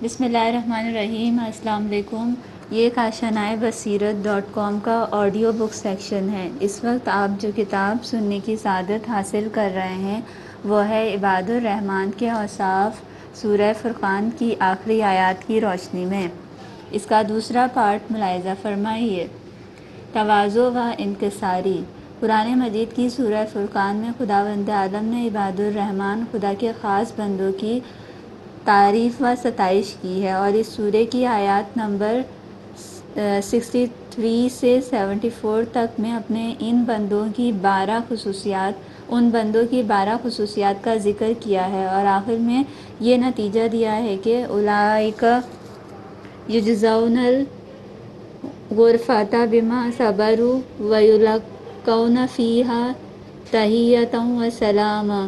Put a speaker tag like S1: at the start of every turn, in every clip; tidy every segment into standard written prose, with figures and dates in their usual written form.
S1: بسم اللہ الرحمن الرحیم۔ السلام علیکم۔ یہ کاشانۂ بصیرت.com کا آڈیو بک سیکشن ہے۔ اس وقت آپ جو کتاب سننے کی سعادت حاصل کر رہے ہیں وہ ہے عباد الرحمن کے اوصاف، سورہ فرقان کی آخری آیات کی روشنی میں۔ اس کا دوسرا پارٹ ملاحظہ فرمائیے۔ تواضع و انکساری۔ قرآن مجید کی سورہ فرقان میں خداوند عالم نے عباد الرحمن، خدا کے خاص بندوں کی تعریف و ستائش کی ہے، اور اس سورہ کی آیات نمبر 63 سے 74 تک میں اپنے ان بندوں کی 12 خصوصیات کا ذکر کیا ہے، اور آخر میں یہ نتیجہ دیا ہے کہ اولئک یجزون الغرفۃ بما صبروا ویلقون فیہا تحیۃ و سلاما۔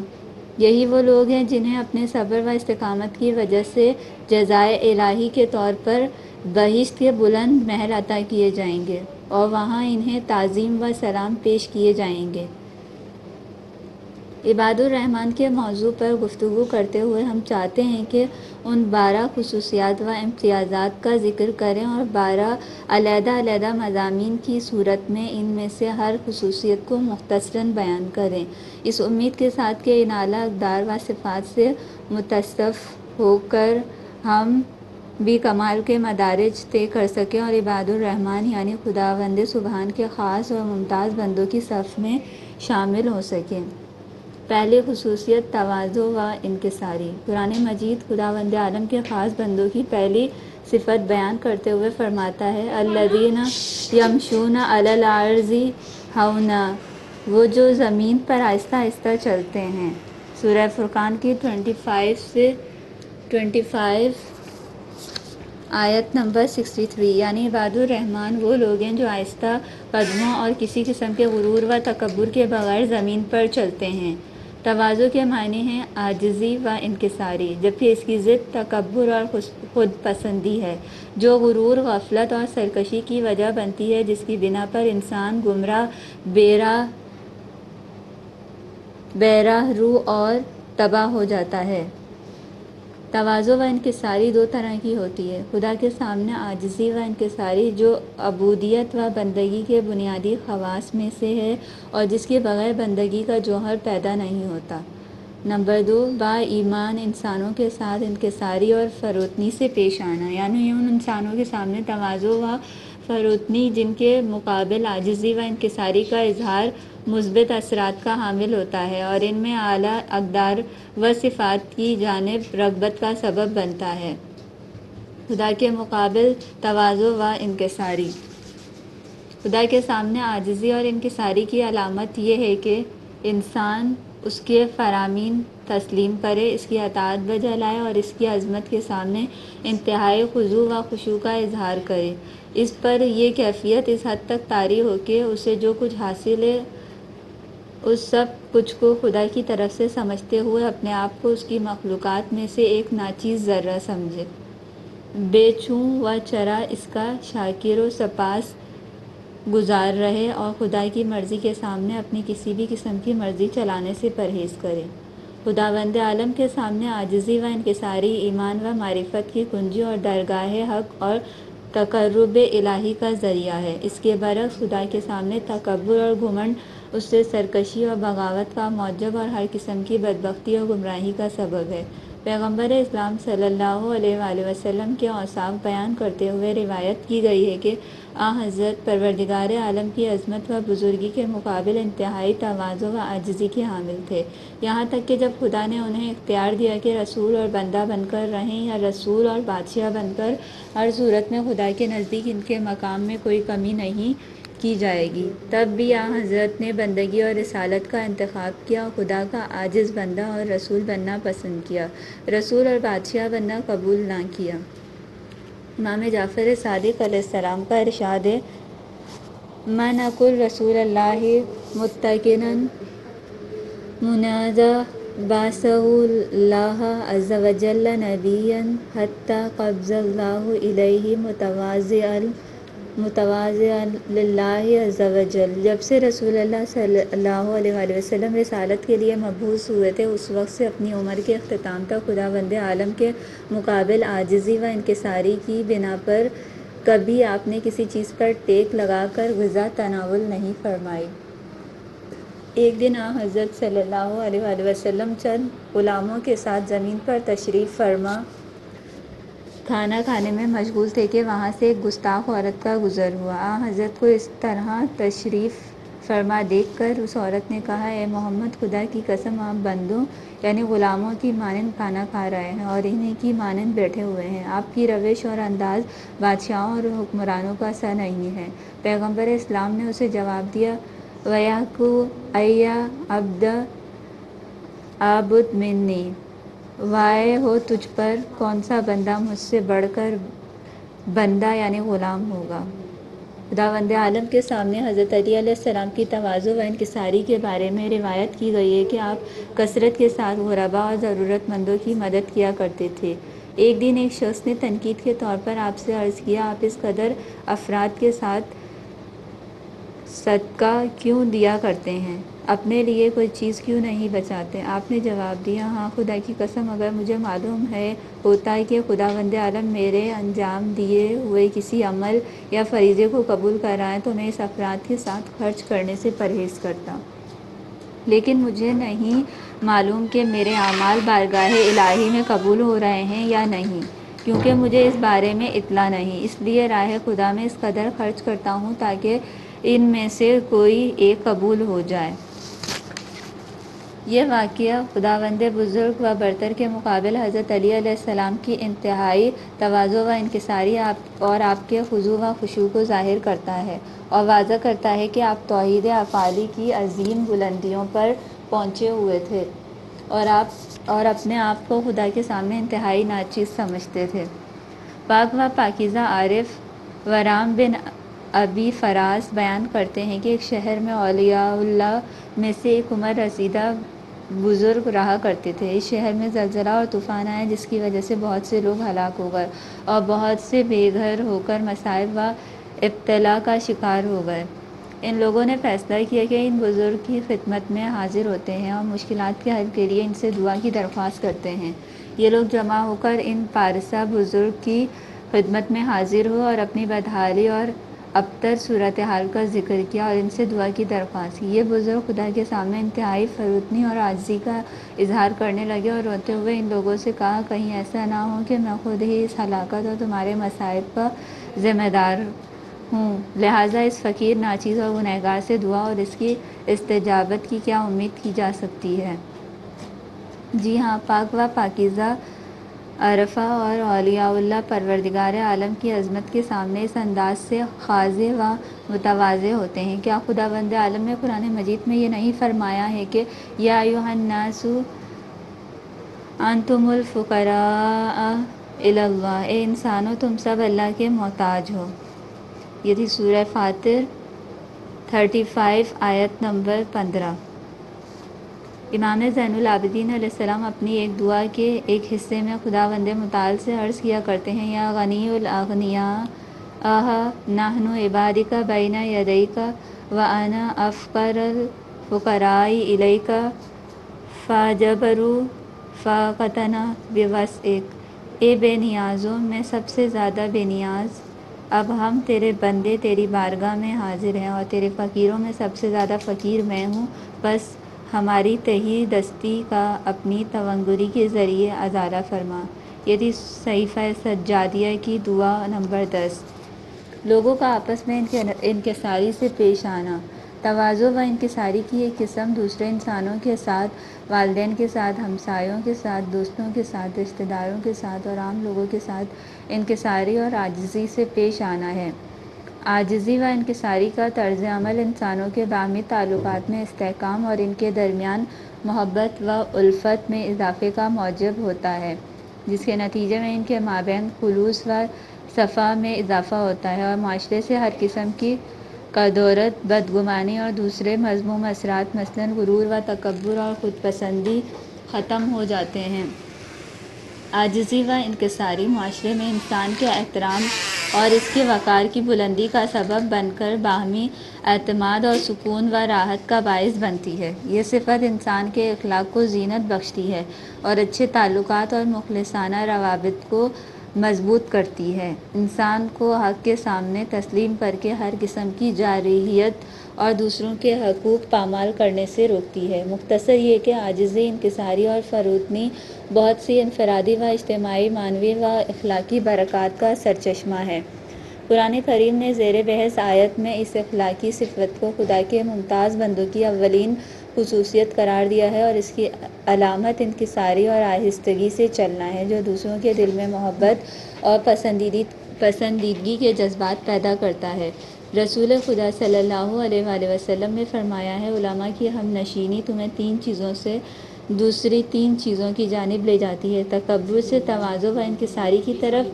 S1: یہی وہ لوگ ہیں جنہیں اپنے صبر و استقامت کی وجہ سے جزائے الہی کے طور پر بہشت کے بلند محل عطا کیے جائیں گے، اور وہاں انہیں تعظیم و سلام پیش کیے جائیں گے۔ عباد الرحمن کے موضوع پر گفتگو کرتے ہوئے ہم چاہتے ہیں کہ ان 12 خصوصیات و امتیازات کا ذکر کریں اور 12 علیحدہ علیحدہ مضامین کی صورت میں ان میں سے ہر خصوصیت کو مختصراً بیان کریں، اس امید کے ساتھ کہ ان اعلیٰ اقدار و صفات سے متصف ہو کر ہم بھی کمال کے مدارج طے کر سکیں اور عباد الرحمن یعنی خداوند سبحان کے خاص اور ممتاز بندوں کی صف میں شامل ہو سکیں۔ پہلی خصوصیت تواضع و انکساری۔ قرآن مجید خداوند عالم کے خاص بندوں کی پہلی صفت بیان کرتے ہوئے فرماتا ہے الذین یمشون علی الارض ہونا، وہ جو زمین پر آہستہ آہستہ چلتے ہیں۔ سورہ فرقان کی 25 سے 25 آیت نمبر 63، یعنی عباد الرحمن وہ لوگ ہیں جو آہستہ قدموں اور کسی قسم کے غرور و تکبر کے بغیر زمین پر چلتے ہیں۔ تواضع کے معنی ہیں عاجزی و انکساری، جبکہ اس کی ضد تکبر اور خود پسندی ہے، جو غرور، غفلت اور سرکشی کی وجہ بنتی ہے، جس کی بنا پر انسان گمراہ، بے راہ رو اور تباہ ہو جاتا ہے۔ تواضع و انکساری دو طرح کی ہوتی ہے۔ خدا کے سامنے عاجزی و انکساری جو عبودیت و بندگی کے بنیادی خواص میں سے ہے اور جس کے بغیر بندگی کا جوہر پیدا نہیں ہوتا۔ نمبر 2، با ایمان انسانوں کے ساتھ انکساری اور فروتنی سے پیش آنا، یعنی ان انسانوں کے سامنے تواضع و فروتنی جن کے مقابل عاجزی و انکساری کا اظہار مثبت اثرات کا حامل ہوتا ہے اور ان میں اعلیٰ اقدار و صفات کی جانب رغبت کا سبب بنتا ہے۔ خدا کے مقابل تواضع و انکساری۔ خدا کے سامنے عاجزی اور انکساری کی علامت یہ ہے کہ انسان اس کے فرامین تسلیم کرے، اس کی اطاعت بجا لائے اور اس کی عظمت کے سامنے انتہائی خضوع و خشوع کا اظہار کرے۔ اس پر یہ کیفیت اس حد تک طاری ہو کہ اسے جو کچھ حاصل ہے اس سب کچھ کو خدا کی طرف سے سمجھتے ہوئے اپنے آپ کو اس کی مخلوقات میں سے ایک ناچیز ذرہ سمجھے، بے چوں و چرا اس کا شاکر و سپاس گزار رہے اور خدا کی مرضی کے سامنے اپنی کسی بھی قسم کی مرضی چلانے سے پرہیز کرے۔ خداوند عالم کے سامنے عاجزی و انکساری ایمان و معرفت کی کنجی اور درگاہ حق اور تقرب الہی کا ذریعہ ہے۔ اس کے برعکس خدا کے سامنے تکبر اور گھمنڈ اس سے سرکشی اور بغاوت کا موجب اور ہر قسم کی بدبختی اور گمراہی کا سبب ہے۔ پیغمبر اسلام صلی اللہ علیہ وآلہ وسلم کے اوصاف بیان کرتے ہوئے روایت کی گئی ہے کہ حضرت پروردگار عالم کی عظمت و بزرگی کے مقابل انتہائی تواضع و عاجزی کے حامل تھے، یہاں تک کہ جب خدا نے انہیں اختیار دیا کہ رسول اور بندہ بن کر رہیں یا رسول اور بادشاہ بن کر، ہر صورت میں خدا کے نزدیک ان کے مقام میں کوئی کمی نہیں کی جائے گی، تب بھی حضرت نے بندگی اور رسالت کا انتخاب کیا اور خدا کا عاجز بندہ اور رسول بننا پسند کیا، رسول اور بادشاہ بننا قبول نہ کیا۔ امام جعفر صادق علیہ السلام کا ارشاد ہے من اکل رسول اللہ متقنا منازع بعثہ اللہ عز وجل نبیا حتی قبض اللہ الیہ متواضعا متواضعا للہ عز و جل۔ جب سے رسول اللہ صلی اللہ علیہ وآلہ وسلم رسالت کے لیے مبعوث ہوئے تھے، اس وقت سے اپنی عمر کے اختتام تک خداوند عالم کے مقابل عاجزی و انکساری کی بنا پر کبھی آپ نے کسی چیز پر ٹیک لگا کر غذا تناول نہیں فرمائی۔ ایک دن آن حضرت صلی اللہ علیہ وآلہ وسلم چند غلاموں کے ساتھ زمین پر تشریف فرما کھانا کھانے میں مشغول تھے کہ وہاں سے ایک گستاخ عورت کا گزر ہوا۔ آن حضرت کو اس طرح تشریف فرما دیکھ کر اس عورت نے کہا، اے محمد، خدا کی قسم آپ بندوں یعنی غلاموں کی مانند کھانا کھا رہے ہیں اور انہی کی مانند بیٹھے ہوئے ہیں۔ آپ کی روش اور انداز بادشاہوں اور حکمرانوں کا سا نہیں ہے۔ پیغمبر اسلام نے اسے جواب دیا، وَيَحْكُ أَيَّ عَبْدَ أَعْبُدُ مِنِّي، وائے ہو تجھ پر، کون سا بندہ مجھ سے بڑھ کر بندہ یعنی غلام ہوگا۔ خداوند عالم کے سامنے حضرت علی علیہ السلام کی تواضع و انکساری کے بارے میں روایت کی گئی ہے کہ آپ کثرت کے ساتھ غرباء اور ضرورت مندوں کی مدد کیا کرتے تھے۔ ایک دن ایک شخص نے تنقید کے طور پر آپ سے عرض کیا، آپ اس قدر افراد کے ساتھ صدقہ کیوں دیا کرتے ہیں؟ اپنے لیے کوئی چیز کیوں نہیں بچاتے؟ آپ نے جواب دیا، ہاں خدا کی قسم، اگر مجھے معلوم ہوتا ہے کہ خداوند عالم میرے انجام دیے ہوئے کسی عمل یا فریضے کو قبول کر رہا ہے تو میں اس افراد کے ساتھ خرچ کرنے سے پرہیز کرتا۔ لیکن مجھے نہیں معلوم کہ میرے اعمال بارگاہ الہی میں قبول ہو رہے ہیں یا نہیں، کیونکہ مجھے اس بارے میں اطلاع نہیں، اس لیے راہ خدا میں اس قدر خرچ کرتا ہوں تاکہ ان میں سے کوئی ایک قبول ہو جائے۔ یہ واقعہ خداوند بزرگ و برتر کے مقابل حضرت علی علیہ السلام کی انتہائی تواضع و انکساری اور آپ کے خضوع و خشوع کو ظاہر کرتا ہے اور واضح کرتا ہے کہ آپ توحید افعالی کی عظیم بلندیوں پر پہنچے ہوئے تھے اور اپنے آپ کو خدا کے سامنے انتہائی ناچیز سمجھتے تھے۔ پاک و پاکیزہ عارف ورام بن ابی فراس بیان کرتے ہیں کہ ایک شہر میں اولیاء اللہ میں سے ایک عمر رسیدہ بزرگ رہا کرتے تھے۔ اس شہر میں زلزلہ اور طوفان آیا جس کی وجہ سے بہت سے لوگ ہلاک ہو گئے اور بہت سے بے گھر ہو کر مصائب و ابتلا کا شکار ہو گئے۔ ان لوگوں نے فیصلہ کیا کہ ان بزرگ کی خدمت میں حاضر ہوتے ہیں اور مشکلات کے حل کے لیے ان سے دعا کی درخواست کرتے ہیں۔ یہ لوگ جمع ہو کر ان پارسا بزرگ کی خدمت میں حاضر ہوئے اور اپنی بدحالی اور ابتر صورتحال کا ذکر کیا اور ان سے دعا کی درخواست کی۔ یہ بزرگ خدا کے سامنے انتہائی فروتنی اور عاجزی کا اظہار کرنے لگے اور روتے ہوئے ان لوگوں سے کہا، کہیں ایسا نہ ہو کہ میں خود ہی اس ہلاکت اور تمہارے مصائب کا ذمہ دار ہوں، لہٰذا اس فقیر، ناچیز اور گنہگار سے دعا اور اس کی استجابت کی کیا امید کی جا سکتی ہے؟ جی ہاں، پاک و پاکیزہ عرفا اور اولیاء اللہ پروردگار عالم کی عظمت کے سامنے اس انداز سے خاضع و متواضع ہوتے ہیں۔ کیا خداوند عالم نے قرآن مجید میں یہ نہیں فرمایا ہے کہ یا ایھا الناس انتم الفقراء الی اللہ، اے انسانو تم سب اللہ کے محتاج ہو؟ یہ تھی سورہ فاطر 35 آیت نمبر 15۔ امام زین العابدین علیہ السلام اپنی ایک دعا کے ایک حصے میں خداوند متعال سے عرض کیا کرتے ہیں، یا غنی الاغنیاء نحن عبادک بین یدیک وانا افقر الفقراء الیک فاجبروا فاقتنا بوسعک، اے بے نیازوں میں سب سے زیادہ بے نیاز، اب ہم تیرے بندے تیری بارگاہ میں حاضر ہیں اور تیرے فقیروں میں سب سے زیادہ فقیر میں ہوں، بس ہماری تہی دستی کا اپنی تونگری کے ذریعے ازالہ فرما۔ یہ تھی صحیفہ سجادیہ کی دعا نمبر 10۔ لوگوں کا آپس میں انکساری سے پیش آنا۔ تواضع و انکساری کی ایک قسم دوسرے انسانوں کے ساتھ، والدین کے ساتھ، ہمسایوں کے ساتھ، دوستوں کے ساتھ، رشتہ داروں کے ساتھ اور عام لوگوں کے ساتھ انکساری اور عاجزی سے پیش آنا ہے۔ عاجزی و انکساری کا طرز عمل انسانوں کے باہمی تعلقات میں استحکام اور ان کے درمیان محبت و الفت میں اضافے کا موجب ہوتا ہے، جس کے نتیجے میں ان کے مابین خلوص و صفا میں اضافہ ہوتا ہے اور معاشرے سے ہر قسم کی کدورت، بدگمانی اور دوسرے مذموم اثرات مثلاً غرور و تکبر اور خود پسندی ختم ہو جاتے ہیں۔ عاجزی و انکساری معاشرے میں انسان کے احترام اور اس کے وقار کی بلندی کا سبب بن کر باہمی اعتماد اور سکون و راحت کا باعث بنتی ہے۔ یہ صفت انسان کے اخلاق کو زینت بخشتی ہے اور اچھے تعلقات اور مخلصانہ روابط کو مضبوط کرتی ہے۔ انسان کو حق کے سامنے تسلیم کر کے ہر قسم کی جارحیت اور دوسروں کے حقوق پامال کرنے سے روکتی ہے۔ مختصر یہ کہ عاجزی، انکساری اور فروتنی بہت سی انفرادی و اجتماعی، معنوی و اخلاقی برکات کا سرچشمہ ہے۔ قرآن کریم نے زیر بحث آیت میں اس اخلاقی صفت کو خدا کے ممتاز بندوں کی اولین خصوصیت قرار دیا ہے اور اس کی علامت انکساری اور آہستگی سے چلنا ہے، جو دوسروں کے دل میں محبت اور پسندیدگی کے جذبات پیدا کرتا ہے۔ رسول خدا صلی اللہ علیہ وآلہ وسلم نے فرمایا ہے، علماء کی ہم نشینی تمہیں تین چیزوں سے دوسری تین چیزوں کی جانب لے جاتی ہے: تکبر سے تواضع و انکساری کی طرف،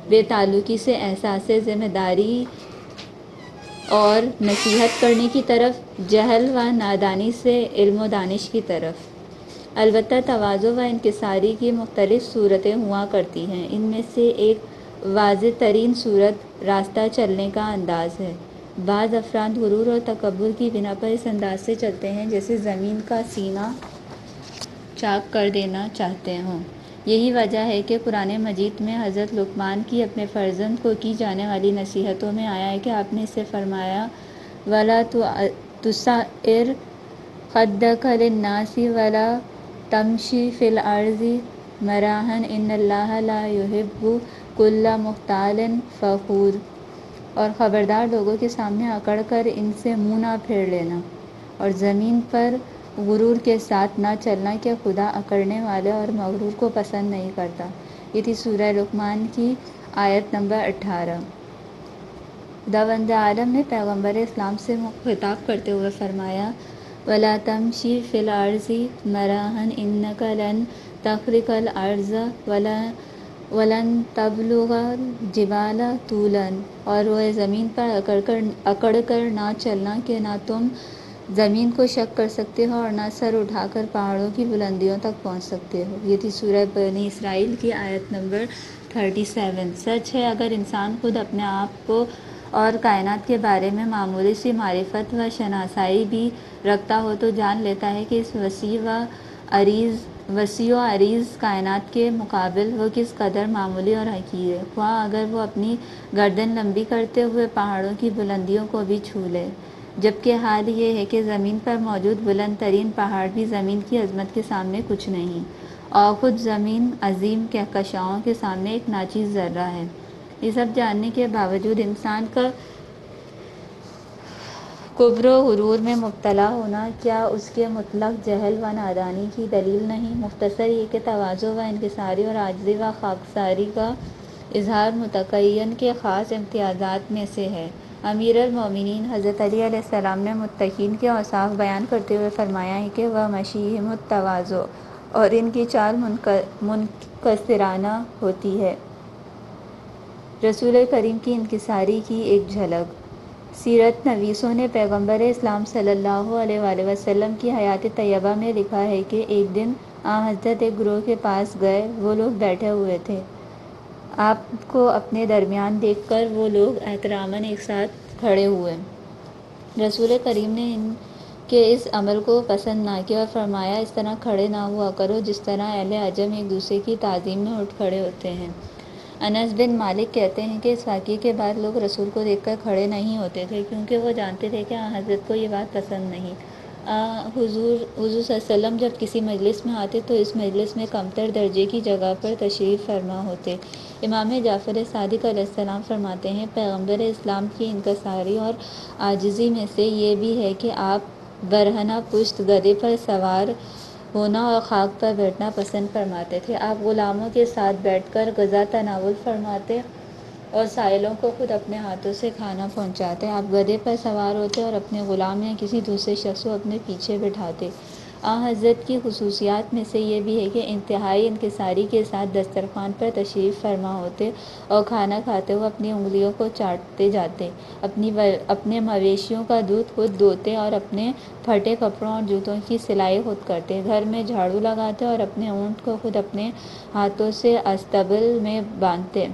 S1: بے تعلقی سے احساس ذمہ داری اور نصیحت کرنے کی طرف، جہل و نادانی سے علم و دانش کی طرف۔ البتہ تواضع و انکساری کی مختلف صورتیں ہوا کرتی ہیں۔ ان میں سے ایک واضح ترین صورت راستہ چلنے کا انداز ہے۔ بعض افراد غرور اور تکبر کی بنا پر اس انداز سے چلتے ہیں جیسے زمین کا سینہ چاک کر دینا چاہتے ہوں۔ یہی وجہ ہے کہ قرآن مجید میں حضرت لقمان کی اپنے فرزند کو کی جانے والی نصیحتوں میں آیا ہے کہ آپ نے اس سے فرمایا، وَلَا تُصَعِّرْ خَدَّكَ لِلنَّاسِ وَلَا تَمْشِ فِي الْأَرْضِ مَرَحًا إِنَّ اللَّهَ لَا يُحِبُّ كُلَّ مُخْتَالٍ فَخُورٍ۔ اور خبردار، لوگوں کے سامنے اکڑ کر ان سے منہ نہ پھیر لینا اور زمین پر غرور کے ساتھ نہ چلنا کہ خدا اکڑنے والے اور مغرور کو پسند نہیں کرتا۔ یہ تھی سورہ لقمان کی آیت نمبر 18۔ خداوند عالم نے پیغمبر اسلام سے خطاب کرتے ہوئے فرمایا، وَلَا تَمْشِ فِي الْأَرْضِ مَرَحًا إِنَّكَ لَن تَخْرِقَ الْأَرْضَ وَلَن تَبْلُغَ الْجِبَالَ طُولًا۔ اور روئے زمین پر اکڑ کر نہ چلنا کہ نہ تم زمین کو شق کر سکتے ہو اور نہ سر اٹھا کر پہاڑوں کی بلندیوں تک پہنچ سکتے ہو۔ یہ تھی سورہ بنی اسرائیل کی آیت نمبر 37۔ سچ ہے، اگر انسان خود اپنے آپ کو اور کائنات کے بارے میں معمولی سی معرفت و شناسائی بھی رکھتا ہو تو جان لیتا ہے کہ اس وسیع و عریض کائنات کے مقابل وہ کس قدر معمولی اور حقیر ہے، خواہ اگر وہ اپنی گردن لمبی کرتے ہوئے پہاڑوں کی بلندیوں کو بھی چھو لے۔ جبکہ حال یہ ہے کہ زمین پر موجود بلند ترین پہاڑ بھی زمین کی عظمت کے سامنے کچھ نہیں، اور خود زمین عظیم کہکشاؤں کے سامنے ایک ناچیز ذرہ ہے۔ یہ سب جاننے کے باوجود انسان کا کبر و غرور میں مبتلا ہونا کیا اس کے مطلق جہل و نادانی کی دلیل نہیں؟ مختصر یہ کہ تواضع و انکساری اور عاجزی و خاکساری کا اظہار متقین کے خاص امتیازات میں سے ہے۔ امیر المومنین حضرت علی علیہ السلام نے متقین کے اوصاف بیان کرتے ہوئے فرمایا ہے کہ وَمَشِیہِمُ التَّوَاضُعُ، اور ان کی چال منکسرانہ ہوتی ہے۔ رسول کریم کی انکساری کی ایک جھلک۔ سیرت نویسوں نے پیغمبر اسلام صلی اللہ علیہ وآلہ وسلم کی حیات طیبہ میں لکھا ہے کہ ایک دن حضرت ایک گروہ کے پاس گئے، وہ لوگ بیٹھے ہوئے تھے۔ آپ کو اپنے درمیان دیکھ کر وہ لوگ احتراماً ایک ساتھ کھڑے ہوئے۔ رسول کریم نے ان کے اس عمل کو پسند نہ کیا اور فرمایا، اس طرح کھڑے نہ ہوا کرو جس طرح اہل عجم ایک دوسرے کی تعظیم میں اٹھ کھڑے ہوتے ہیں۔ انس بن مالک کہتے ہیں کہ اس واقعے کے بعد لوگ رسول کو دیکھ کر کھڑے نہیں ہوتے تھے، کیونکہ وہ جانتے تھے کہ حضرت کو یہ بات پسند نہیں۔ حضور صلی اللہ علیہ وسلم جب کسی مجلس میں آتے تو اس مجلس میں کمتر درجے کی جگہ پر تشریف فرما ہوتے۔ امام جعفر صادق علیہ السلام فرماتے ہیں، پیغمبر اسلام کی انکساری اور عاجزی میں سے یہ بھی ہے کہ آپ برہنہ پشت گدھے پر سوار ہونا اور خاک پر بیٹھنا پسند فرماتے تھے۔ آپ غلاموں کے ساتھ بیٹھ کر غذا تناول فرماتے اور سائلوں کو خود اپنے ہاتھوں سے کھانا پہنچاتے۔ آپ گدھے پر سوار ہوتے اور اپنے غلام یا کسی دوسرے شخص کو اپنے پیچھے بٹھاتے۔ حضرت کی خصوصیات میں سے یہ بھی ہے کہ انتہائی انکساری کے ساتھ دسترخوان پر تشریف فرما ہوتے اور کھانا کھاتے ہوئے اپنی انگلیوں کو چاٹتے جاتے، اپنے مویشیوں کا دودھ خود دوتے اور اپنے پھٹے کپڑوں اور جوتوں کی سلائی خود کرتے، گھر میں جھاڑو لگاتے اور اپنے اونٹ کو خود اپنے ہاتھوں سے اصطبل میں باندھتے۔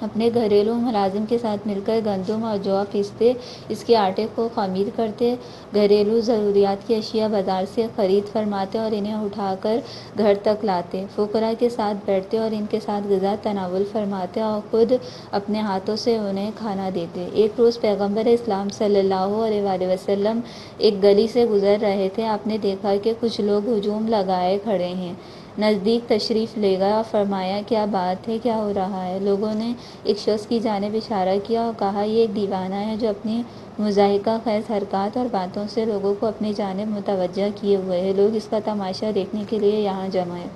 S1: اپنے گھریلو ملازم کے ساتھ مل کر گندم اور جوار پیستے، اس کے آٹے کو خمیر کرتے، گھریلو ضروریات کی اشیاء بازار سے خرید فرماتے اور انہیں اٹھا کر گھر تک لاتے، فقراء کے ساتھ بیٹھتے اور ان کے ساتھ غذا تناول فرماتے اور خود اپنے ہاتھوں سے انہیں کھانا دیتے۔ ایک روز پیغمبر اسلام صلی اللہ علیہ وآلہ وسلم ایک گلی سے گزر رہے تھے۔ آپ نے دیکھا کہ کچھ لوگ ہجوم لگائے کھڑے ہیں۔ نزدیک تشریف لے گئے اور فرمایا، کیا بات ہے، کیا ہو رہا ہے؟ لوگوں نے ایک شخص کی جانب اشارہ کیا اور کہا، یہ ایک دیوانہ ہے جو اپنی مضحکہ خیز حرکات اور باتوں سے لوگوں کو اپنی جانب متوجہ کیے ہوئے ہے، لوگ اس کا تماشا دیکھنے کے لیے یہاں جمع ہیں۔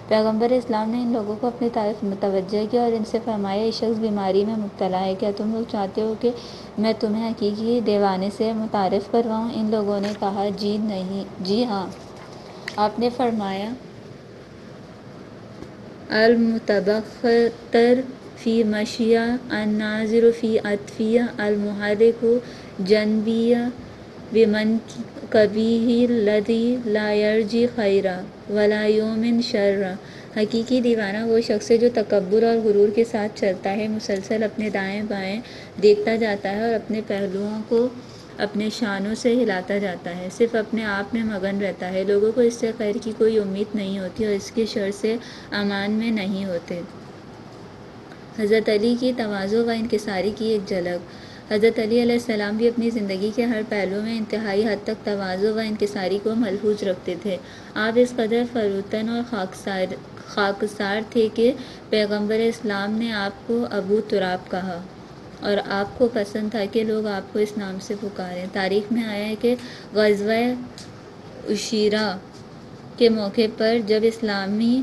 S1: پیغمبر اسلام نے ان لوگوں کو اپنی طرف متوجہ کیا اور ان سے فرمایا، یہ شخص بیماری میں مبتلا ہے، کیا تم لوگ چاہتے ہو کہ میں تمہیں حقیقی دیوانے سے متعارف کرواؤں؟ ان لوگوں نے کہا، جی ہاں۔ آپ نے فرمایا، المتبختر فی مشیہ، الناظر فی اطفیہ، المحرک جنبیہ بمنکبیہ الذی لا یرجی خیرا ولا یؤمن شرا۔ حقیقی دیوانہ وہ شخص ہے جو تکبر اور غرور کے ساتھ چلتا ہے، مسلسل اپنے دائیں بائیں دیکھتا جاتا ہے اور اپنے پہلوؤں کو اپنے شانوں سے ہلاتا جاتا ہے، صرف اپنے آپ میں مگن رہتا ہے، لوگوں کو اس سے خیر کی کوئی امید نہیں ہوتی اور اس کے شر سے امان میں نہیں ہوتے۔ حضرت علی کی تواضع و انکساری کی ایک جھلک۔ حضرت علی علیہ السلام بھی اپنی زندگی کے ہر پہلو میں انتہائی حد تک تواضع و انکساری کو ملحوظ رکھتے تھے۔ آپ اس قدر فروتن اور خاکسار تھے کہ پیغمبر اسلام نے آپ کو ابو تراب کہا اور آپ کو پسند تھا کہ لوگ آپ کو اس نام سے پکاریں۔ تاریخ میں آیا ہے کہ غزوہ عشیرہ کے موقع پر جب اسلامی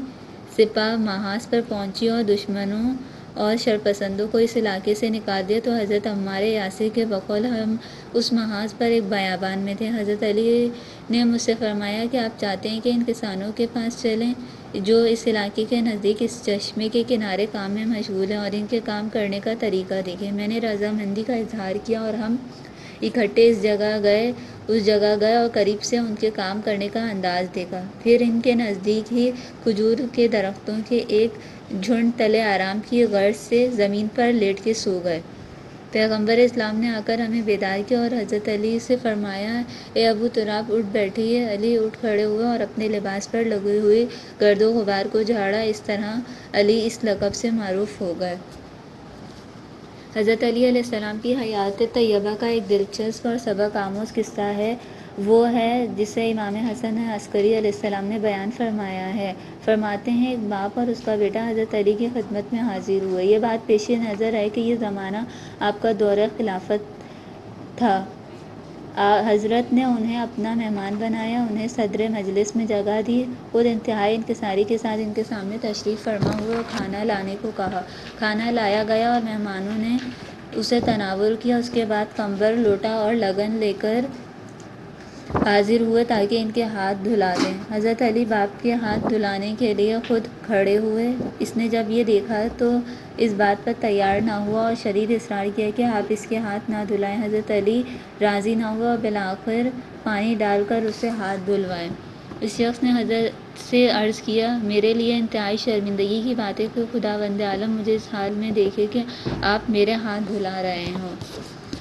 S1: سپاہ محاذ پر پہنچی اور دشمنوں اور شرپسندوں کو اس علاقے سے نکال دیا تو حضرت عمار یاسر کے بقول ہم اس محاذ پر ایک بیابان میں تھے۔ حضرت علی نے مجھ سے فرمایا کہ آپ چاہتے ہیں کہ ان کسانوں کے پاس چلیں جو اس علاقے کے نزدیک اس چشمے کے کنارے کام میں مشغول ہیں اور ان کے کام کرنے کا طریقہ دیکھیں۔ میں نے رضامندی کا اظہار کیا اور ہم اکٹھے اس جگہ گئے اور قریب سے ان کے کام کرنے کا انداز دیکھا، پھر ان کے نزدیک ہی کھجور کے درختوں کے ایک جھنڈ تلے آرام کی غرض سے زمین پر لیٹ کے سو گئے۔ پیغمبر اسلام نے آ کر ہمیں بیدار کیا اور حضرت علی سے فرمایا، اے ابو تراب اٹھ بیٹھیے۔ علی اٹھ کھڑے ہوئے اور اپنے لباس پر لگی ہوئی گرد و غبار کو جھاڑا، اس طرح علی اس لقب سے معروف ہو گئے۔ حضرت علی علیہ السلام کی حیات طیبہ کا ایک دلچسپ اور سبق آموز قصہ ہے، وہ ہے جسے امام حسن عسکری علیہ السلام نے بیان فرمایا ہے۔ فرماتے ہیں، ایک باپ اور اس کا بیٹا حضرت علی کی خدمت میں حاضر ہوئے۔ یہ بات پیش نظر ہے کہ یہ زمانہ آپ کا دور خلافت تھا۔ حضرت نے انہیں اپنا مہمان بنایا، انہیں صدر مجلس میں جگہ دی، خود انتہائی انکساری کے ساتھ ان کے سامنے تشریف فرما ہوئے اور کھانا لانے کو کہا۔ کھانا لایا گیا اور مہمانوں نے اسے تناول کیا، اس کے بعد کمبر، لوٹا اور لگن لے کر حاضر ہوئے تاکہ ان کے ہاتھ دھلا دیں۔ حضرت علی باپ کے ہاتھ دھلانے کے لیے خود کھڑے ہوئے۔ اس نے جب یہ دیکھا تو اس بات پر تیار نہ ہوا اور شدید اصرار کیا کہ آپ اس کے ہاتھ نہ دھلائیں۔ حضرت علی راضی نہ ہوئے اور بالآخر پانی ڈال کر اسے ہاتھ دھلوائے۔ اس شخص نے حضرت سے عرض کیا، میرے لیے انتہائی شرمندگی کی بات ہے کہ خداوند عالم مجھے اس حال میں دیکھے کہ آپ میرے ہاتھ دھلا رہے ہوں۔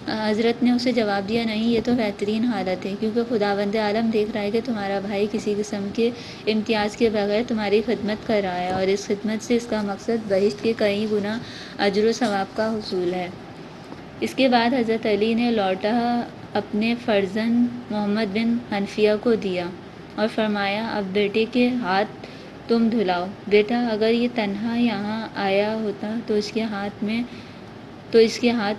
S1: حضرت نے اسے جواب دیا، نہیں، یہ تو بہترین حالت ہے، کیونکہ خداوند عالم دیکھ رہا ہے کہ تمہارا بھائی کسی قسم کے امتیاز کے بغیر تمہاری خدمت کر رہا ہے اور اس خدمت سے اس کا مقصد بہشت کے کئی گنا اجر و ثواب کا حصول ہے۔ اس کے بعد حضرت علی نے لوٹا اپنے فرزند محمد بن حنفیہ کو دیا اور فرمایا، اب بیٹے کے ہاتھ تم دھلاؤ۔ بیٹا اگر یہ تنہا یہاں آیا ہوتا تو اس کے ہاتھ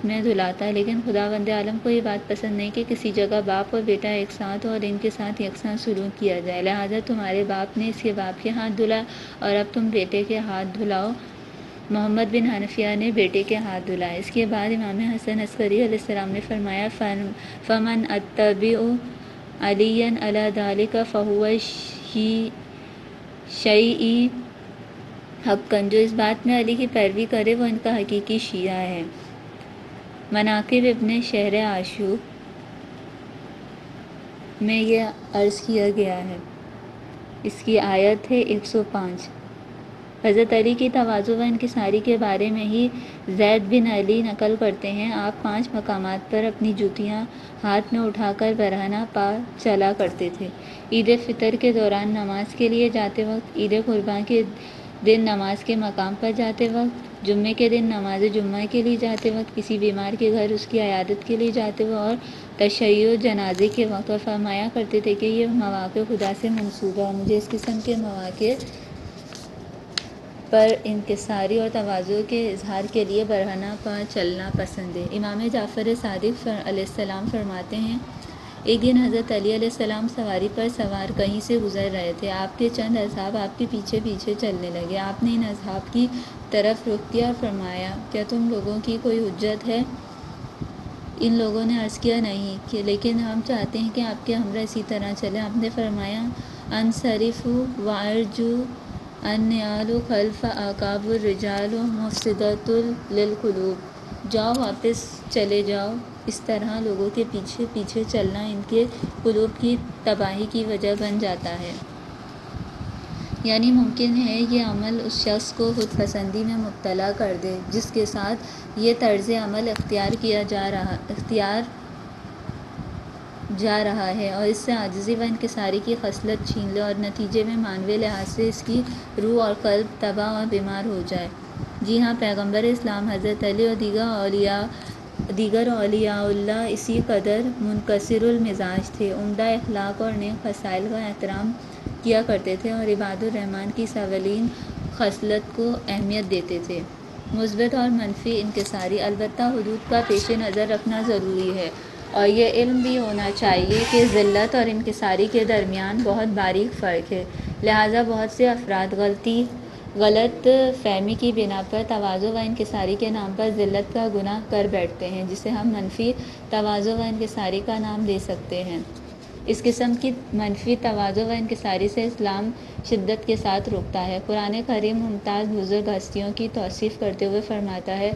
S1: میں دھلاتا، لیکن خداوند عالم کو یہ بات پسند نہیں کہ کسی جگہ باپ اور بیٹا ایک ساتھ ہو اور ان کے ساتھ یکساں سلوک کیا جائے، لہٰذا تمہارے باپ نے اس کے باپ کے ہاتھ دھلائے اور اب تم بیٹے کے ہاتھ دھلاؤ۔ محمد بن حنفیہ نے بیٹے کے ہاتھ دھلائے۔ اس کے بعد امام حسن عسکری علیہ السلام نے فرمایا، فمن اتبع علیا علی ذلک فہو شیعی حقا، جو اس بات میں علی کی پیروی کرے وہ ان کا حقیقی شیعہ ہے۔ مناقب ابن شہر عاشور میں یہ عرض کیا گیا ہے۔ اس کی آیت ہے 105۔ حضرت علی کی تواضع و انکساری کے بارے میں ہی زید بن علی نقل کرتے ہیں، آپ 5 مقامات پر اپنی جوتیاں ہاتھ میں اٹھا کر برہنہ پا چلا کرتے تھے۔ عید فطر کے دوران نماز کے لیے جاتے وقت، عید قربان کے دن نماز کے مقام پر جاتے وقت، جمعے کے دن نماز جمعہ کے لیے جاتے وقت، کسی بیمار کے گھر اس کی عیادت کے لیے جاتے وقت اور تشیع جنازے کے وقت، اور فرمایا کرتے تھے کہ یہ مواقع خدا سے منسوب ہے اور مجھے اس قسم کے مواقع پر انکساری اور تواضع کے اظہار کے لیے برہنہ پا چلنا پسند ہے۔ امام جعفر صادق علیہ السلام فرماتے ہیں، ایک دن حضرت علی علیہ السلام سواری پر سوار کہیں سے گزر رہے تھے، آپ کے چند اصحاب آپ کے پیچھے پیچھے چلنے لگے۔ آپ نے ان اصحاب کی طرف رخ کیا اور فرمایا، کیا تم لوگوں کی کوئی حجت ہے؟ ان لوگوں نے عرض کیا، نہیں، لیکن ہم چاہتے ہیں کہ آپ کے ہمراہ اسی طرح چلیں۔ آپ نے فرمایا، انصرفوا وارجو النعال خلف اعقاب الرجال مفسدۃ للقلوب، جاؤ واپس چلے جاؤ، اس طرح لوگوں کے پیچھے پیچھے چلنا ان کے قلوب کی تباہی کی وجہ بن جاتا ہے۔ یعنی ممکن ہے یہ عمل اس شخص کو خود پسندی میں مبتلا کر دے جس کے ساتھ یہ طرز عمل اختیار جا رہا ہے، اور اس سے عاجزی و انکساری کی خصلت چھین لے، اور نتیجے میں معنوی لحاظ سے اس کی روح اور قلب تباہ اور بیمار ہو جائے۔ جی ہاں، پیغمبر اسلام حضرت علی اور دیگر اولیاء اللہ اسی قدر منکسر المزاج تھے، عمدہ اخلاق اور نیک خصائل کا احترام کیا کرتے تھے اور عباد الرحمن کی 7 اولین خصلت کو اہمیت دیتے تھے، مثبت اور منفی انکساری۔ البتہ حدود کا پیش نظر رکھنا ضروری ہے، اور یہ علم بھی ہونا چاہیے کہ ذلت اور انکساری کے درمیان بہت باریک فرق ہے، لہٰذا بہت سے افراد غلط فہمی کی بنا پر تواضع و انکساری کے نام پر ذلت کا گناہ کر بیٹھتے ہیں، جسے ہم منفی تواضع و انکساری کا نام دے سکتے ہیں۔ اس قسم کی منفی تواضع و انکساری سے اسلام شدت کے ساتھ روکتا ہے۔ قرآن کریم ممتاز بزرگ ہستیوں کی توصیف کرتے ہوئے فرماتا ہے،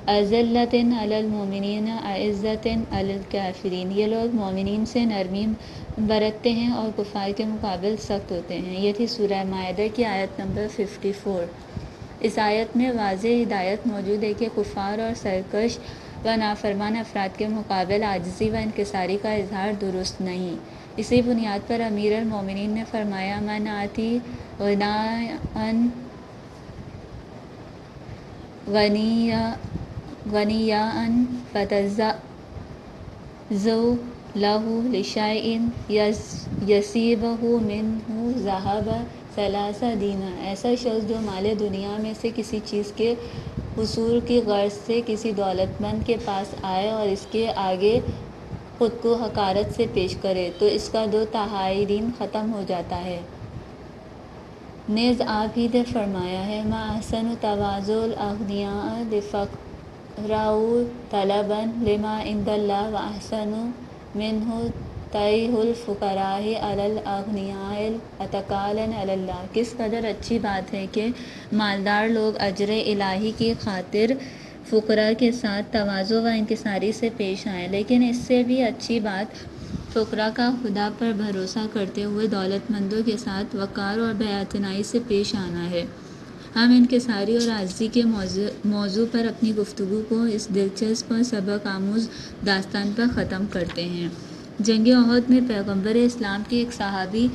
S1: اذلۃ علی المؤمنین اعزۃ علی الکافرین، یہ لوگ مومنین سے نرمی برتتے ہیں اور کفار کے مقابل سخت ہوتے ہیں۔ یہ تھی سورہ مائدہ کی آیت نمبر 54۔ اس آیت میں واضح ہدایت موجود ہے کہ کفار اور سرکش و نافرمان افراد کے مقابل عاجزی و انکساری کا اظہار درست نہیں۔ اسی بنیاد پر امیر المومنین نے فرمایا، من آتی غنیاً فتزوّجوا له لشیء یصیبہ منہ ذہب 3 دینار، ایسا شخص جو مال دنیا میں سے کسی چیز کے حصول کی غرض سے کسی دولت مند کے پاس آئے اور اس کے آگے خود کو حقارت سے پیش کرے تو اس کا 2 دین ختم ہو جاتا ہے۔ نیز آپ ہی نے فرمایا ہے، ما احسن تواضع الاغنیاء لفقراء طلبا لما عند اللہ واحسن منہ تیہ الفقراء علی الاغنیاء اتکالا علی اللہ۔ کس قدر اچھی بات ہے کہ مالدار لوگ اجر الہی کی خاطر فقراء کے ساتھ تواضع و انکساری سے پیش آئیں، لیکن اس سے بھی اچھی بات فقراء کا خدا پر بھروسہ کرتے ہوئے دولت مندوں کے ساتھ وقار اور بے اعتنائی سے پیش آنا ہے۔ ہم انکساری اور عاجزی کے موضوع پر اپنی گفتگو کو اس دلچسپ اور سبق آموز داستان پر ختم کرتے ہیں۔ جنگ احد میں پیغمبر اسلام کے ایک صحابی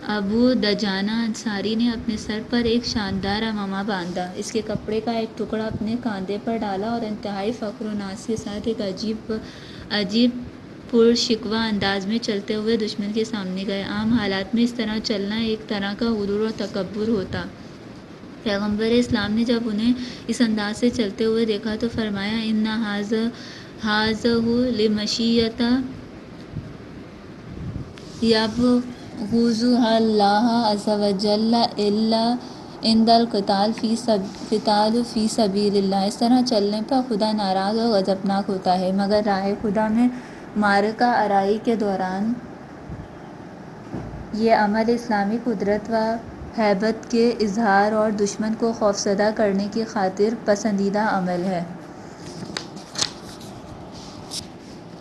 S1: ابو دجانہ انصاری نے اپنے سر پر ایک شاندار عمامہ باندھا، اس کے کپڑے کا ایک ٹکڑا اپنے کاندھے پر ڈالا اور انتہائی فخر و ناز کے ساتھ ایک عجیب پرشکوہ انداز میں چلتے ہوئے دشمن کے سامنے گئے۔ عام حالات میں اس طرح چلنا ایک طرح کا غرور اور تکبر ہوتا۔ پیغمبر اسلام نے جب انہیں اس انداز سے چلتے ہوئے دیکھا تو فرمایا، ان ھذہ لمشیۃ یبغضھا اللہ عز وجل الا عند القتال فی سبیل اللہ، اس طرح چلنے پر خدا ناراض اور غضبناک ہوتا ہے مگر راہ خدا میں معرکہ آرائی کے دوران۔ یہ عمل اسلامی قدرت و ہیبت کے اظہار اور دشمن کو خوفزدہ کرنے کی خاطر پسندیدہ عمل ہے۔